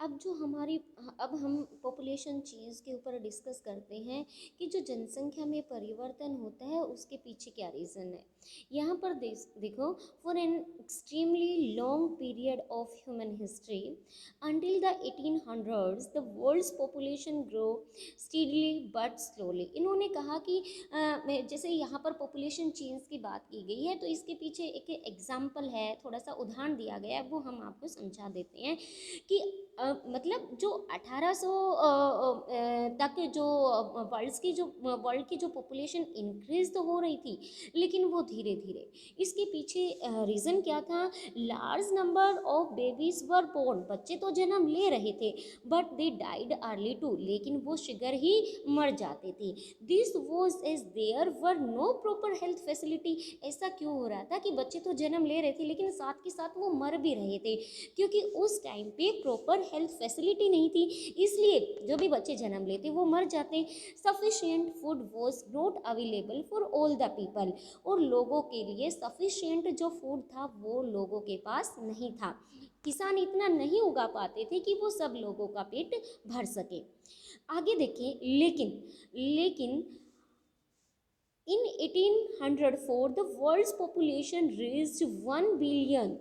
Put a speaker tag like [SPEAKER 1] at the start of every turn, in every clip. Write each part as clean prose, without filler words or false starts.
[SPEAKER 1] अब जो हमारी अब हम पॉपुलेशन चीज़ के ऊपर डिस्कस करते हैं कि जो जनसंख्या में परिवर्तन होता है उसके पीछे क्या रीज़न है। यहाँ पर देखो, for an extremely long period of human history until the 1800s the world's population grow steadily but slowly. इन्होंने कहा कि जैसे यहाँ पर पॉपुलेशन चेंज की बात की गई है तो इसके पीछे एक एग्जाम्पल है, थोड़ा सा उदाहरण दिया गया है, वो हम आपको समझा देते हैं कि मतलब जो 1800 तक जो वर्ल्ड की जो पॉपुलेशन इंक्रीज तो हो रही थी, लेकिन वो धीरे धीरे, इसके पीछे रीज़न क्या था। Large number of babies were born, बच्चे तो जन्म ले रहे थे but they died early too, लेकिन वो शीघ्र ही मर जाते थे। This was as there were no proper health facility. ऐसा क्यों हो रहा था कि बच्चे तो जन्म ले रहे थे लेकिन साथ के साथ वो मर भी रहे थे, क्योंकि उस टाइम पे प्रॉपर हेल्थ फैसिलिटी नहीं थी, इसलिए जो भी बच्चे जन्म लेते वो मर जाते। Sufficient food was not available for all the people, और लोगों के लिए सफिशिएंट जो फूड था वो लोगों के पास नहीं था। किसान इतना नहीं उगा पाते थे कि वो सब लोगों का पेट भर सके। आगे देखें, लेकिन लेकिन In 1804 the world's population reached 1 billion।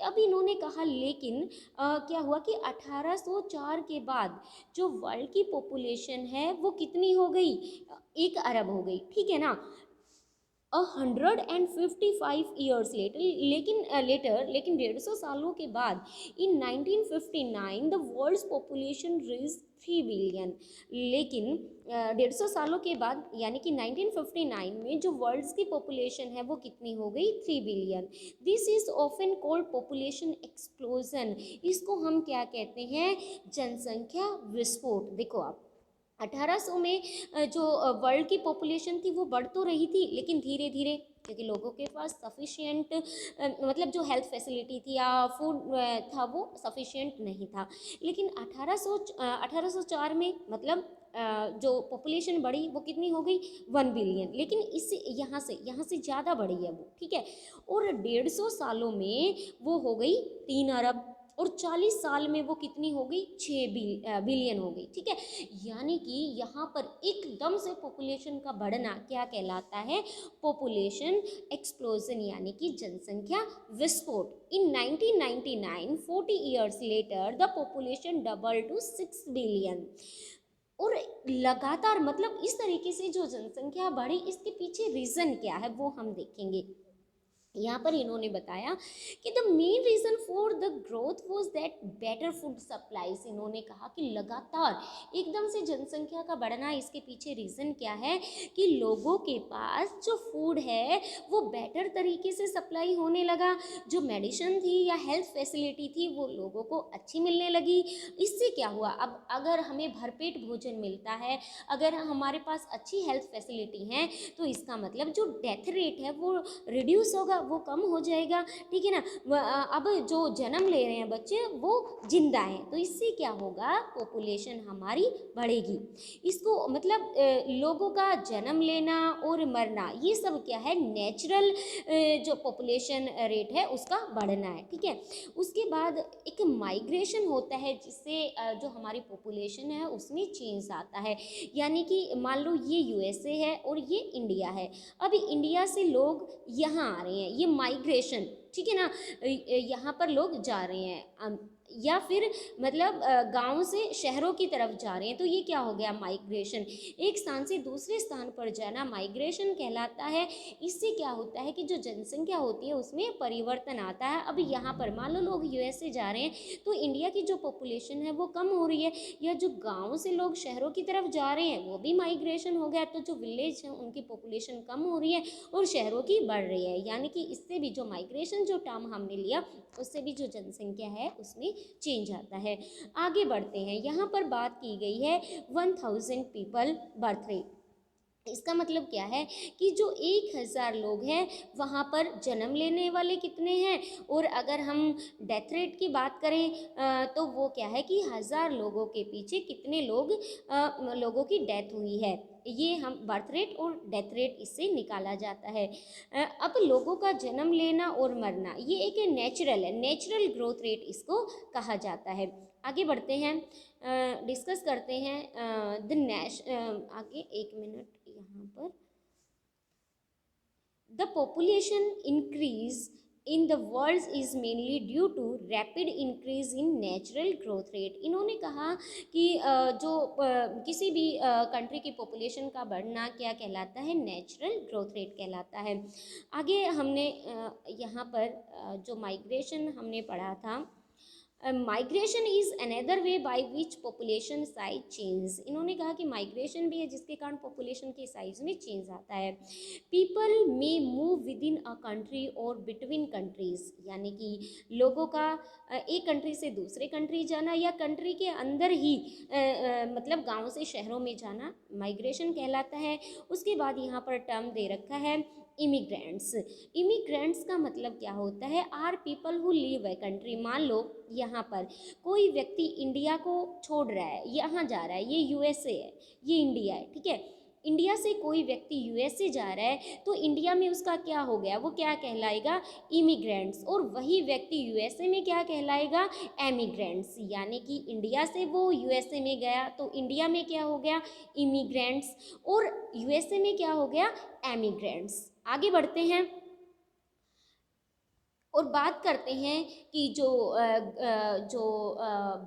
[SPEAKER 1] अब इन्होंने कहा लेकिन क्या हुआ कि 1804 के बाद जो वर्ल्ड की पॉपुलेशन है वो कितनी हो गई, 1 अरब हो गई, ठीक है ना। 155 ईयर्स लेकिन 150 सालों के बाद इन 1959 द वर्ल्ड्स पॉपुलेशन रीज 3 बिलियन। लेकिन 150 सालों के बाद यानी कि 1959 में जो वर्ल्ड्स की पॉपुलेशन है वो कितनी हो गई, 3 billion. This is often called population explosion. इसको हम क्या कहते हैं, जनसंख्या विस्फोट। देखो आप 1800 में जो वर्ल्ड की पॉपुलेशन थी वो बढ़ तो रही थी, लेकिन धीरे धीरे, क्योंकि लोगों के पास सफिशिएंट मतलब जो हेल्थ फैसिलिटी थी या फूड था वो सफिशिएंट नहीं था। लेकिन 1804 में मतलब जो पॉपुलेशन बढ़ी वो कितनी हो गई, 1 बिलियन। लेकिन इससे यहाँ से ज़्यादा बढ़ी है वो, ठीक है। और 150 सालों में वो हो गई 3 अरब, और 40 साल में वो कितनी हो गई, 6 बिलियन हो गई, ठीक है। यानी कि यहाँ पर एकदम से पॉपुलेशन का बढ़ना क्या कहलाता है, पॉपुलेशन एक्सप्लोजन, यानी कि जनसंख्या विस्फोट। इन 1999 40 years later the population double two 6 billion. और लगातार मतलब इस तरीके से जो जनसंख्या बढ़ी, इसके पीछे रीज़न क्या है वो हम देखेंगे। यहाँ पर इन्होंने बताया कि the main reason for the growth was that better food supplies. इन्होंने कहा कि लगातार एकदम से जनसंख्या का बढ़ना, इसके पीछे रीज़न क्या है कि लोगों के पास जो फूड है वो बेटर तरीके से सप्लाई होने लगा, जो मेडिसिन थी या हेल्थ फैसिलिटी थी वो लोगों को अच्छी मिलने लगी। इससे क्या हुआ, अब अगर हमें भरपेट भोजन मिलता है, अगर हमारे पास अच्छी हेल्थ फैसिलिटी है, तो इसका मतलब जो डेथ रेट है वो रिड्यूस होगा, वो कम हो जाएगा, ठीक है ना। अब जो जन्म ले रहे हैं बच्चे वो जिंदा हैं, तो इससे क्या होगा, पॉपुलेशन हमारी बढ़ेगी। इसको मतलब लोगों का जन्म लेना और मरना, ये सब क्या है, नेचुरल जो पॉपुलेशन रेट है उसका बढ़ना है, ठीक है। उसके बाद एक माइग्रेशन होता है जिससे जो हमारी पॉपुलेशन है उसमें चेंज आता है। यानी कि मान लो ये यूएसए है और ये इंडिया है, अभी इंडिया से लोग यहाँ आ रहे हैं, ये माइग्रेशन, ठीक है ना। यहाँ पर लोग जा रहे हैं या फिर मतलब गांव से शहरों की तरफ जा रहे हैं, तो ये क्या हो गया, माइग्रेशन। एक स्थान से दूसरे स्थान पर जाना माइग्रेशन कहलाता है। इससे क्या होता है कि जो जनसंख्या होती है उसमें परिवर्तन आता है। अब यहाँ पर मान लो लोग यूएसए जा रहे हैं तो इंडिया की जो पॉपुलेशन है वो कम हो रही है, या जो गाँव से लोग शहरों की तरफ जा रहे हैं वो भी माइग्रेशन हो गया, तो जो विलेज है उनकी पॉपुलेशन कम हो रही है और शहरों की बढ़ रही है। यानी कि इससे भी जो माइग्रेशन जो टर्म हमने लिया उससे भी जो जनसंख्या है उसमें चेंज आता है। आगे बढ़ते हैं, यहाँ पर बात की गई है 1000 पीपल बर्थ रेट। इसका मतलब क्या है कि जो 1000 लोग हैं वहाँ पर जन्म लेने वाले कितने हैं, और अगर हम डेथ रेट की बात करें तो वो क्या है कि 1000 लोगों के पीछे कितने लोगों की डेथ हुई है। ये हम बर्थ रेट और डेथ रेट इससे निकाला जाता है। अब लोगों का जन्म लेना और मरना ये एक नेचुरल है, नेचुरल ग्रोथ रेट इसको कहा जाता है। आगे बढ़ते हैं, डिस्कस करते हैं आगे एक मिनट यहाँ पर। The population increase in the world is mainly due to rapid increase in natural growth rate। इन्होंने कहा कि किसी भी कंट्री की पॉपुलेशन का बढ़ना क्या कहलाता है, नेचुरल ग्रोथ रेट कहलाता है। आगे हमने यहाँ पर जो माइग्रेशन हमने पढ़ा था, migration is another way by which population size change. इन्होंने कहा कि माइग्रेशन भी है जिसके कारण पॉपुलेशन के साइज में चेंज आता है। People may move with in a country और बिटवीन कंट्रीज, यानी कि लोगों का एक कंट्री से दूसरे कंट्री जाना या कंट्री के अंदर ही मतलब गाँव से शहरों में जाना माइग्रेशन कहलाता है। उसके बाद यहाँ पर टर्म दे रखा है इमिग्रेंट्स। इमिग्रेंट्स का मतलब क्या होता है, are people who leave a country. मान लो यहाँ पर कोई व्यक्ति इंडिया को छोड़ रहा है, यहाँ जा रहा है, ये यूएसए है, ये इंडिया है, ठीक है। इंडिया से कोई व्यक्ति यूएसए जा रहा है तो इंडिया में उसका क्या हो गया, वो क्या कहलाएगा, इमिग्रेंट्स। और वही व्यक्ति यूएसए में क्या कहलाएगा, एमिग्रेंट्स। यानी कि इंडिया से वो यूएसए में गया तो इंडिया में क्या हो गया, इमिग्रेंट्स, और यूएसए में क्या हो गया, एमिग्रेंट्स। आगे बढ़ते हैं और बात करते हैं कि जो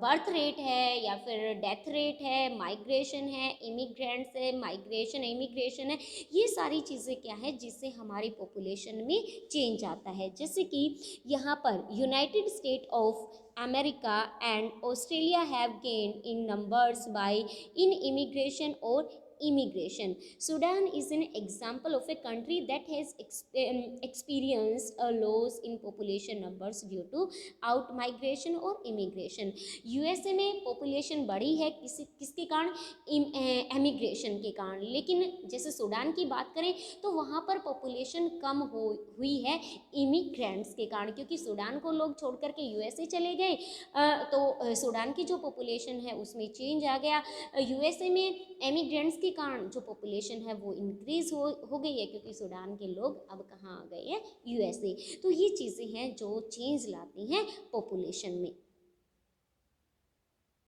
[SPEAKER 1] बर्थ रेट है या फिर डेथ रेट है, माइग्रेशन है, इमिग्रेंट्स है, माइग्रेशन इमिग्रेशन है, ये सारी चीज़ें क्या है जिससे हमारी पॉपुलेशन में चेंज आता है। जैसे कि यहाँ पर United state of America and Australia have gain in numbers by in immigration और immigration. Sudan is an example of a country that has experienced a loss in population numbers due to out migration और immigration. USA में population बढ़ी है किसके कारण, emigration के कारण। लेकिन जैसे सूडान की बात करें तो वहाँ पर पॉपुलेशन कम हुई है इमिग्रेंट्स के कारण, क्योंकि सूडान को लोग छोड़ करके यूएसए चले गए तो सूडान की जो पॉपुलेशन है उसमें चेंज आ गया। यूएसए में एमिग्रेंट्स के कारण जो पॉपुलेशन है वो इंक्रीज हो गई है, क्योंकि सूडान के लोग अब कहाँ आ गए हैं, यूएसए। तो ये चीज़ें हैं जो चेंज लाती हैं पॉपुलेशन में।